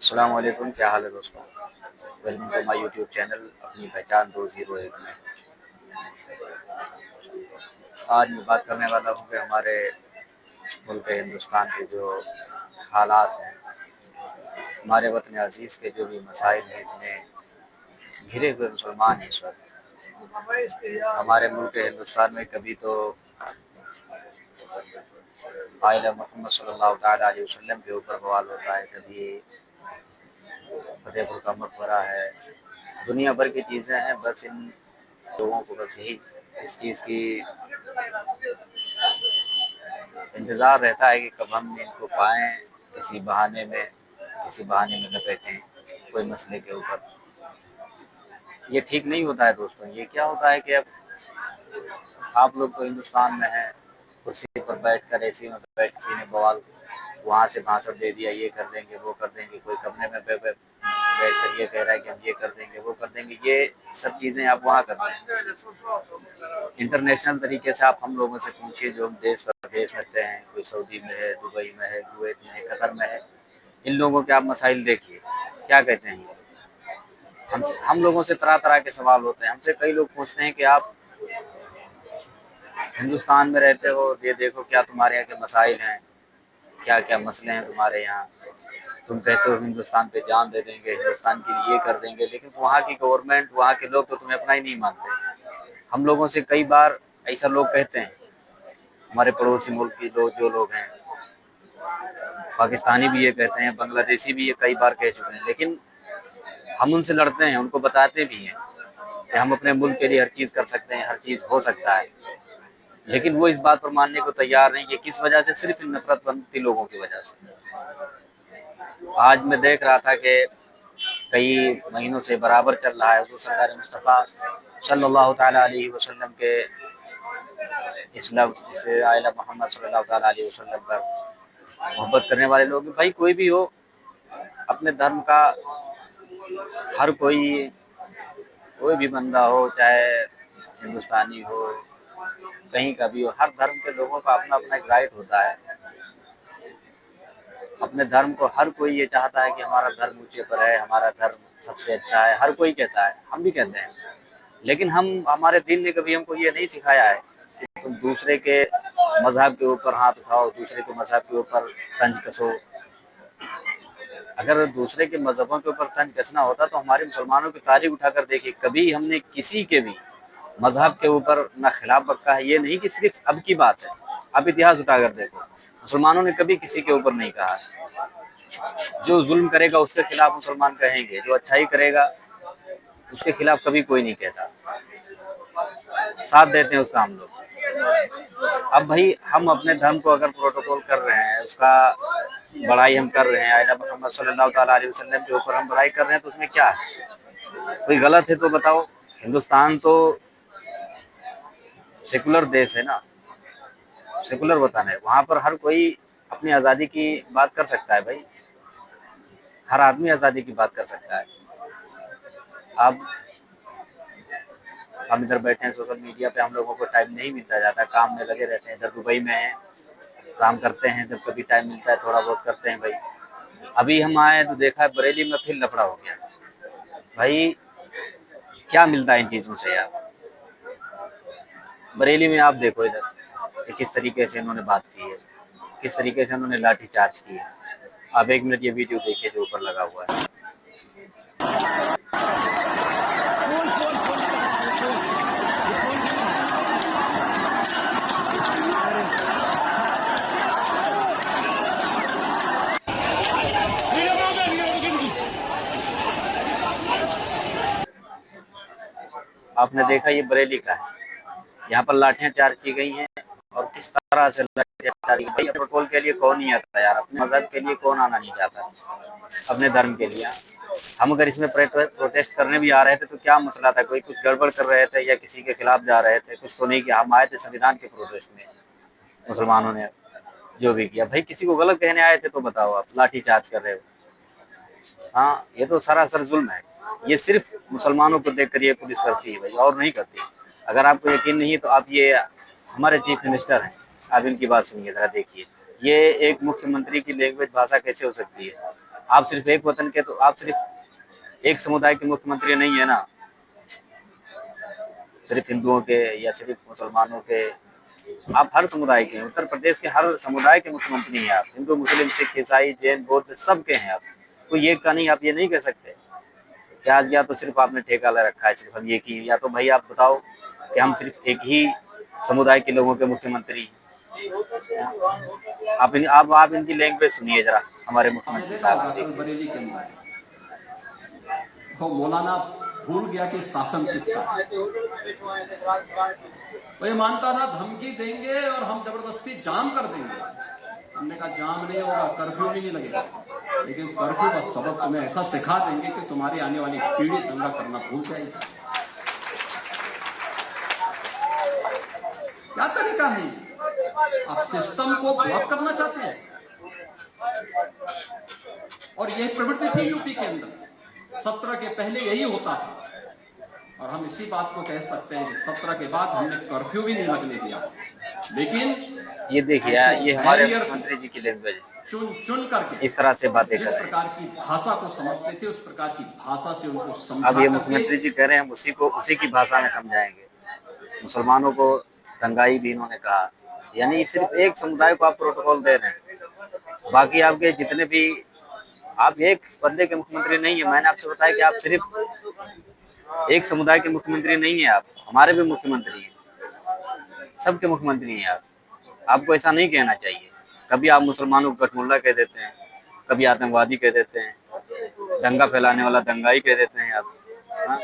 अस्सलाम वालेकुम, क्या हाल है दोस्तों। Welcome to my YouTube channel अपनी पहचान 201 में। आज मैं बात करने वाला हूँ कि हमारे मुल्क हिंदुस्तान के जो हालात हैं, हमारे वतन अजीज़ के जो भी मसाइल हैं, इतने घिरे हुए मुसलमान हैं इस वक्त। हमारे मुल्क हिंदुस्तान में कभी तो आइला मोहम्मद सल्लल्लाहु अलैहि वसल्लम के ऊपर बवाल होता है, कभी फतेहपुर का मकबरा है, दुनिया भर की चीज़ें हैं। बस इन लोगों को बस यही इस चीज़ की इंतज़ार रहता है कि कब हम इनको पाएँ, किसी बहाने में लपेटें कोई मसले के ऊपर। ये ठीक नहीं होता है दोस्तों। ये क्या होता है कि अब आप लोग तो हिंदुस्तान में हैं, कुर्सी पर बैठकर एसी में बैठ किसी ने बवाल वहाँ से भाषण दे दिया, ये कर देंगे वो कर देंगे, कोई कमरे में बैठ कर ये कह रहा है कि हम ये कर देंगे वो कर देंगे। ये सब चीज़ें आप वहाँ करते हैं। इंटरनेशनल तरीके से आप हम लोगों से पूछिए जो हम देश प्रदेश में रहते हैं, कोई सऊदी में है, दुबई में है, कुवैत में है, कतर में है, इन लोगों के आप मसाइल देखिए क्या कहते हैं। हम लोगों से तरह तरह के सवाल होते हैं। हमसे कई लोग पूछते हैं कि आप हिंदुस्तान में रहते हो, ये देखो क्या तुम्हारे यहाँ के मसाइल हैं, क्या क्या मसले हैं तुम्हारे यहाँ। तुम कहते हो हिंदुस्तान पे जान दे देंगे, हिंदुस्तान के लिए ये कर देंगे, लेकिन वहाँ की गवर्नमेंट, वहाँ के लोग तो तुम्हें अपना ही नहीं मानते। हम लोगों से कई बार ऐसा लोग कहते हैं, हमारे पड़ोसी मुल्क के जो लोग हैं, पाकिस्तानी भी ये कहते हैं, बांग्लादेशी भी ये कई बार कह चुके हैं, लेकिन हम उनसे लड़ते हैं, उनको बताते भी हैं कि हम अपने मुल्क के लिए हर चीज़ कर सकते हैं, हर चीज़ हो सकता है, लेकिन वो इस बात पर मानने को तैयार नहीं। ये किस वजह से? सिर्फ इन नफरतपंथी लोगों की वजह से। आज मैं देख रहा था कि कई महीनों से बराबर चल रहा है, हुज़ूर सरकार मुस्तफ़ा सल्लल्लाहु ताला अलैहि वसल्लम के इस लफ्ज़ से आइला मोहम्मद सल्लल्लाहु ताला अलैहि वसल्लम पर मोहब्बत करने वाले लोग, भाई कोई भी हो, अपने धर्म का हर कोई भी बंदा हो, चाहे हिंदुस्तानी हो, कहीं का भी हो, हर धर्म के लोगों का अपना अपना एक राइट होता है। अपने धर्म को हर कोई ये चाहता है कि हमारा धर्म ऊंचे पर है, हमारा धर्म सबसे अच्छा है, हर कोई कहता है, हम भी कहते हैं। लेकिन हमारे दीन ने कभी हमको ये नहीं सिखाया है कि तुम दूसरे के मजहब के ऊपर हाथ उठाओ, दूसरे के मजहब के ऊपर तंज कसो। अगर दूसरे के मजहबों के ऊपर तंज कसना होता तो हमारे मुसलमानों की तारीख उठाकर देखिए, कभी हमने किसी के भी मजहब के ऊपर ना खिलाफ बका है। ये नहीं कि सिर्फ अब की बात है, अब इतिहास उठाकर देखो, मुसलमानों ने कभी किसी के ऊपर नहीं कहा। जो जुल्म करेगा उसके खिलाफ मुसलमान कहेंगे, जो अच्छाई करेगा उसके खिलाफ कभी कोई नहीं कहता, साथ देते हैं उसका हम लोग। अब भाई हम अपने धर्म को अगर प्रोटोकॉल कर रहे हैं, उसका बड़ाई हम कर रहे हैं, आइला मोहम्मद सल्लल्लाहु ताला अलैहि वसल्लम के ऊपर हम बड़ाई कर रहे हैं, तो उसमें क्या है? कोई गलत है तो बताओ। हिंदुस्तान तो सेकुलर देश है ना, सेकुलर वतन है, वहाँ पर हर कोई अपनी आज़ादी की बात कर सकता है भाई, हर आदमी आज़ादी की बात कर सकता है। अब हम इधर बैठे हैं, सोशल मीडिया पे हम लोगों को टाइम नहीं मिलता जाता, काम में लगे रहते हैं, इधर दुबई में हैं, काम करते हैं, जब कभी टाइम मिलता है थोड़ा बहुत करते हैं भाई। अभी हम आए तो देखा है बरेली में फिर लफड़ा हो गया। भाई क्या मिलता है इन चीज़ों से यार। बरेली में आप देखो इधर कि किस तरीके से इन्होंने बात की है, किस तरीके से इन्होंने लाठी चार्ज की है। आप 1 मिनट ये वीडियो देखिए जो ऊपर लगा हुआ है। आपने देखा ये बरेली का है, यहाँ पर लाठियां चार्ज की गई हैं, और किस तरह से लाठियां चार्ज की। भाई पेट्रोल के लिए कौन नहीं आता यार, अपने मजहब के लिए कौन आना नहीं चाहता, अपने धर्म के लिए। हम अगर इसमें प्रोटेस्ट करने भी आ रहे थे तो क्या मसला था? कोई कुछ गड़बड़ कर रहे थे या किसी के खिलाफ जा रहे थे? कुछ तो नहीं किया। हम आए थे संविधान के प्रोटेस्ट में, मुसलमानों ने जो भी किया। भाई किसी को गलत कहने आए थे तो बताओ, आप लाठी चार्ज कर रहे हो। हाँ, ये तो सरासर जुल्म है। ये सिर्फ मुसलमानों को देखकर ये पुलिस करती है भाई, और नहीं करती। अगर आपको यकीन नहीं है तो आप ये हमारे चीफ मिनिस्टर हैं, आप इनकी बात सुनिए, जरा देखिए। ये एक मुख्यमंत्री की लैंग्वेज भाषा कैसे हो सकती है? आप सिर्फ एक वतन के, तो आप सिर्फ एक समुदाय के मुख्यमंत्री नहीं है ना, सिर्फ हिंदुओं के या सिर्फ मुसलमानों के, आप हर समुदाय के, उत्तर प्रदेश के हर समुदाय के मुख्यमंत्री हैं आप। हिंदू, मुस्लिम, सिख, ईसाई, जैन, बौद्ध सबके हैं आप। तो ये का नहीं, आप ये नहीं कह सकते कि आज या तो सिर्फ आपने ठेका ले रखा है, सिर्फ हम एक ही, या तो भाई आप बताओ कि हम सिर्फ एक ही समुदाय के लोगों के मुख्यमंत्री। आप इनकी लैंग्वेज सुनिए जरा, हमारे मुख्यमंत्री साहब। बरेली के अंदर तो मौलाना भूल गया कि शासन किसका है। वो ये मानता था धमकी देंगे और हम जबरदस्ती जाम कर देंगे। हमने कहा जाम नहीं होगा, कर्फ्यू भी नहीं लगेगा, लेकिन कर्फ्यू का सबक तुम्हें ऐसा सिखा देंगे कि तुम्हारी आने वाली पीढ़ी दंगा करना भूल जाएगी। क्या तरीका है? आप सिस्टम को ब्लॉक करना चाहते हैं, और यही प्रवृत्ति थी यूपी के अंदर। 17 के पहले यही होता था, और हम इसी बात को कह सकते हैं कि 17 के बाद हमने कर्फ्यू भी नहीं लगने दिया। लेकिन ये देखिए, ये हमारे मुख्यमंत्री जी की लैंग्वेज, चुन करके इस तरह से बातें कर जिस रहे हैं। प्रकार की भाषा को समझते थे उस प्रकार की भाषा से उनको समझा। अब ये मुख्यमंत्री जी कह रहे हैं हम उसी की भाषा में समझाएंगे। मुसलमानों को दंगाई भी इन्होंने कहा, यानी सिर्फ एक समुदाय को आप प्रोटोकॉल दे रहे हैं। बाकी आपके जितने भी, आप एक बंदे के मुख्यमंत्री नहीं है। मैंने आपसे बताया कि आप सिर्फ एक समुदाय के मुख्यमंत्री नहीं है, आप हमारे भी मुख्यमंत्री हैं, सबके मुख्यमंत्री हैं आप। आपको ऐसा नहीं कहना चाहिए। कभी आप मुसलमानों को कठमुल्ला कह देते हैं, कभी आतंकवादी कह देते हैं, दंगा फैलाने वाला दंगाई कह देते हैं आप। हाँ?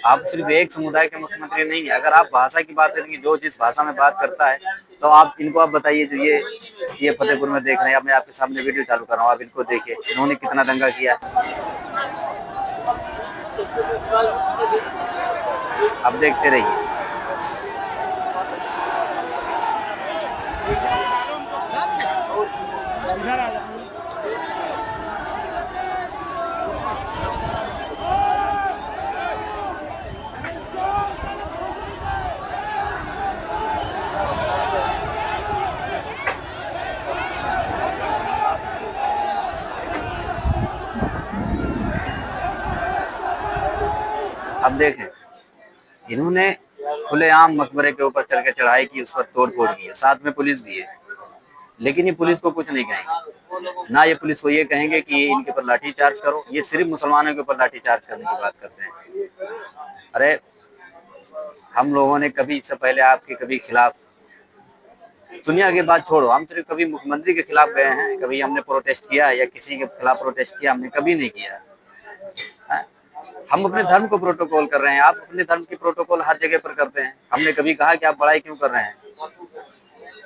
आप सिर्फ एक समुदाय के मुख्यमंत्री नहीं है। अगर आप भाषा की बात करेंगे, जो जिस भाषा में बात करता है, तो आप इनको आप बताइए, जो ये फतेहपुर में देख रहे हैं, मैं आपके सामने वीडियो चालू कर रहा हूँ, आप इनको देखिए, इन्होंने कितना दंगा किया। आप देखते रहिए। अब देखें, इन्होंने खुलेआम मकबरे के ऊपर चढ़ के चढ़ाई की, उस पर तोड़ फोड़ की है, साथ में पुलिस भी है। लेकिन ये पुलिस को कुछ नहीं कहेंगे ना, ये पुलिस को ये कहेंगे कि इनके ऊपर लाठी चार्ज करो। ये सिर्फ मुसलमानों के ऊपर लाठी चार्ज करने की बात करते हैं। अरे हम लोगों ने कभी इससे पहले आपके कभी खिलाफ, दुनिया की बात छोड़ो, हम सिर्फ कभी मुख्यमंत्री के खिलाफ गए हैं, कभी हमने प्रोटेस्ट किया या किसी के खिलाफ प्रोटेस्ट किया? हमने कभी नहीं किया है। हम अपने धर्म को प्रोटोकॉल कर रहे हैं, आप अपने धर्म की प्रोटोकॉल हर जगह पर करते हैं। हमने कभी कहा कि आप बड़ाई क्यों कर रहे हैं?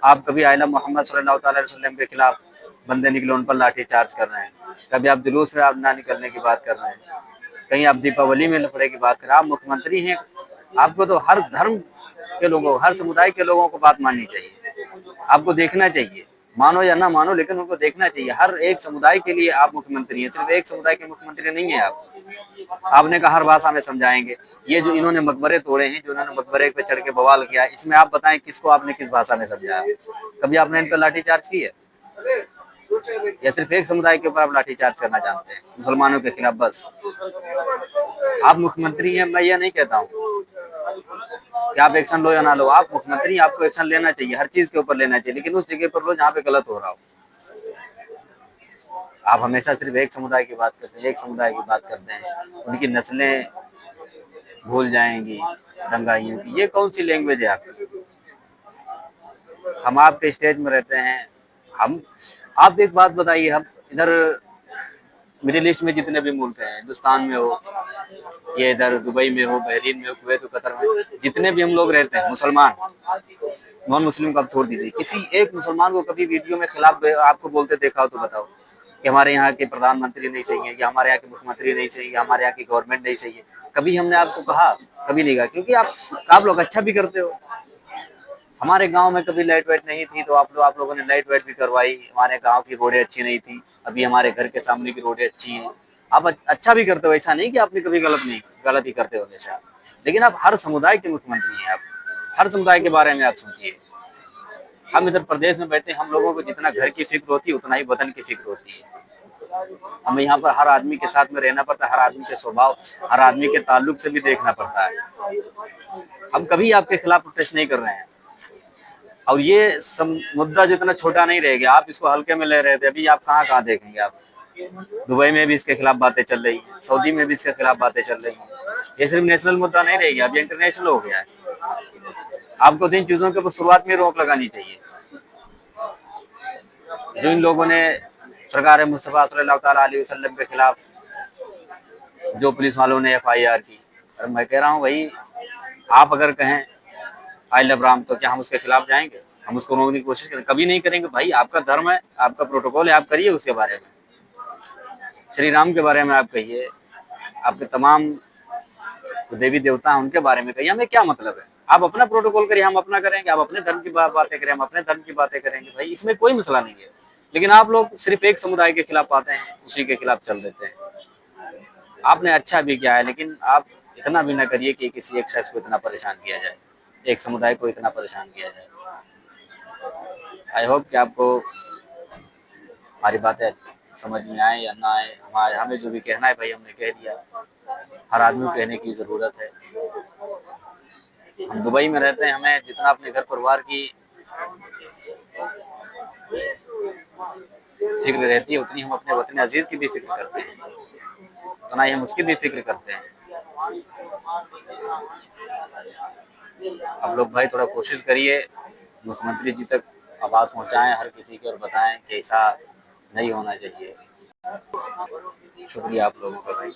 आप कभी आइला मोहम्मद सल्लल्लाहु अलैहि वसल्लम के खिलाफ बंदे निकले, उन पर लाठी चार्ज कर रहे हैं। कभी आप जुलूस में आप ना निकलने की बात कर रहे हैं, कहीं आप दीपावली में लफड़े की बात कर रहे हैं। आप मुख्यमंत्री हैं, आपको तो हर धर्म के लोगों, हर समुदाय के लोगों को बात माननी चाहिए। आपको देखना चाहिए, मानो या ना मानो, लेकिन उनको देखना चाहिए। हर एक समुदाय के लिए आप मुख्यमंत्री हैं, सिर्फ एक समुदाय के मुख्यमंत्री नहीं है आप। आपने कहा हर भाषा में समझाएंगे। ये जो इन्होंने मकबरे तोड़े हैं, जो इन्होंने मकबरे पे चढ़ के बवाल किया, इसमें आप बताएं किसको आपने किस भाषा में समझाया? कभी आपने इन पर लाठीचार्ज की है? या सिर्फ एक समुदाय के ऊपर आप लाठीचार्ज करना चाहते हैं, मुसलमानों के खिलाफ? बस आप मुख्यमंत्री हैं, मैं ये नहीं कहता हूँ कि आप एक्शन लो या ना लो। आप मुख्यमंत्री, आपको एक्शन लेना चाहिए, हर चीज के ऊपर लेना चाहिए, लेकिन उस जगह पर लो जहाँ पे गलत हो रहा हो। आप हमेशा सिर्फ एक समुदाय की बात करते हैं, एक समुदाय की बात करते हैं, उनकी नस्लें भूल जाएंगी दंगाइयों की। ये कौन सी लैंग्वेज है आपकी? हम आपके स्टेज में रहते हैं, हम, आप एक बात बताइए, हम इधर मिडिल ईस्ट में जितने भी मुल्क हैं, हिंदुस्तान में हो, ये इधर दुबई में हो, बहरीन में हो, कुवैत हो, कतर में, जितने भी हम लोग रहते हैं मुसलमान, नॉन मुस्लिम को आप छोड़ दीजिए, किसी एक मुसलमान को कभी वीडियो में खिलाफ आपको बोलते देखा हो तो बताओ कि हमारे यहाँ के प्रधानमंत्री नहीं सही है, या हमारे यहाँ के मुख्यमंत्री नहीं सही है, हमारे यहाँ की गवर्नमेंट नहीं सही है? कभी हमने आपको कहा? कभी नहीं कहा, क्योंकि आप लोग अच्छा भी करते हो। हमारे गांव में कभी लाइट वाइट नहीं थी, तो आप लोगों ने लाइट वाइट भी करवाई। हमारे गांव की रोडें अच्छी नहीं थी, अभी हमारे घर के सामने की रोडें अच्छी हैं। आप अच्छा भी करते हो, ऐसा नहीं कि आपने कभी गलत ही करते हो हमेशा। लेकिन आप हर समुदाय के मुख्यमंत्री हैं, आप हर समुदाय के बारे में आप सोचिए। हम इधर प्रदेश में बैठे, हम लोगों को जितना घर की फिक्र होती है, उतना ही वतन की फिक्र होती है। हमें यहाँ पर हर आदमी के साथ में रहना पड़ता है, हर आदमी के स्वभाव, हर आदमी के ताल्लुक से भी देखना पड़ता है। हम कभी आपके खिलाफ प्रोटेस्ट नहीं कर रहे हैं। और ये मुद्दा जितना छोटा नहीं रह गया, आप इसको हल्के में ले रहे थे, अभी आप कहाँ देखेंगे आप। दुबई में भी इसके खिलाफ बातें चल रही हैं, सऊदी में भी इसके खिलाफ बातें चल रही हैं। ये सिर्फ नेशनल मुद्दा नहीं रह गया, अभी इंटरनेशनल हो गया है। आपको तो इन चीजों के ऊपर शुरुआत में रोक लगानी चाहिए। जो इन लोगों ने सरकार मुस्तफा सल्लल्लाहु अलैहि वसल्लम के खिलाफ जो पुलिस वालों ने FIR की, और मैं कह रहा हूँ भाई, आप अगर कहें आई लव राम तो क्या हम उसके खिलाफ जाएंगे? हम उसको रोकने की कोशिश करें? कभी नहीं करेंगे भाई। आपका धर्म है, आपका प्रोटोकॉल है, आप करिए उसके बारे में। श्री राम के बारे में आप कहिए, आपके तमाम देवी देवता हैं उनके बारे में कहिए, हमें क्या मतलब है। आप अपना प्रोटोकॉल करिए, हम अपना करेंगे। आप अपने धर्म की बातें करें, हम अपने धर्म की बातें करेंगे। भाई इसमें कोई मसला नहीं है। लेकिन आप लोग सिर्फ एक समुदाय के खिलाफ आते हैं, उसी के खिलाफ चल देते हैं। आपने अच्छा भी किया है, लेकिन आप इतना भी ना करिए कि किसी एक शख्स को इतना परेशान किया जाए, एक समुदाय को इतना परेशान किया जाए। आई होप कि आपको हमारी बातें समझ में आए या ना आए। हमें जो भी कहना है भाई हमने कह दिया। हर आदमी को कहने की जरूरत है। हम दुबई में रहते हैं, हमें जितना अपने घर परिवार की फिक्र रहती है, उतनी हम अपने वतन अजीज की भी फिक्र करते हैं, उतना ही हम उसकी भी फिक्र करते हैं। आप लोग भाई थोड़ा कोशिश करिए, मुख्यमंत्री जी तक आवाज पहुंचाएं हर किसी की, और बताएं कि ऐसा नहीं होना चाहिए। शुक्रिया आप लोगों का भाई।